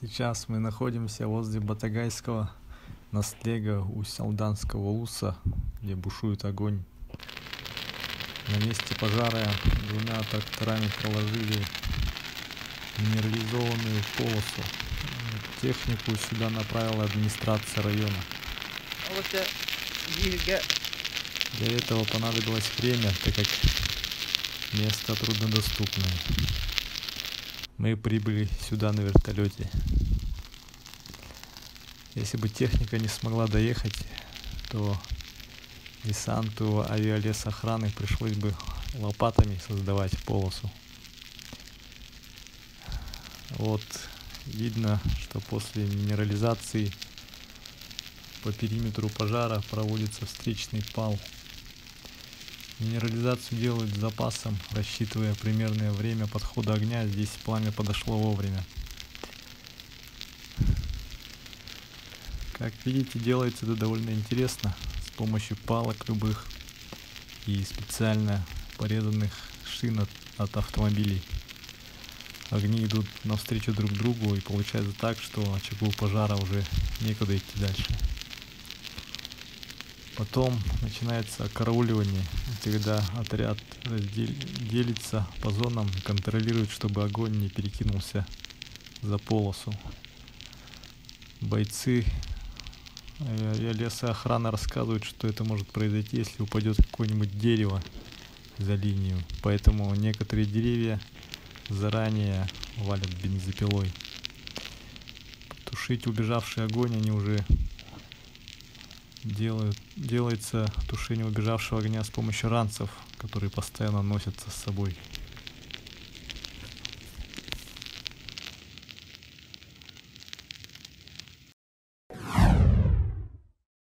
Сейчас мы находимся возле Батагайского наслега у Салданского уса, где бушует огонь. На месте пожара двумя тракторами проложили минерализованную полосу. Технику сюда направила администрация района. Для этого понадобилось время, так как место труднодоступное. Мы прибыли сюда на вертолете. Если бы техника не смогла доехать, то десанту авиалесохраны пришлось бы лопатами создавать полосу. Вот видно, что после минерализации по периметру пожара проводится встречный пал. Минерализацию делают с запасом, рассчитывая примерное время подхода огня. Здесь пламя подошло вовремя. Как видите, делается это довольно интересно, с помощью палок любых и специально порезанных шин от автомобилей. Огни идут навстречу друг другу, и получается так, что очагу пожара уже некуда идти дальше. Потом начинается карауливание, когда отряд делится по зонам и контролирует, чтобы огонь не перекинулся за полосу. Бойцы лесоохраны рассказывают, что это может произойти, если упадет какое-нибудь дерево за линию. Поэтому некоторые деревья заранее валят бензопилой. Тушить убежавший огонь они уже делается тушение убежавшего огня с помощью ранцев, которые постоянно носятся с собой.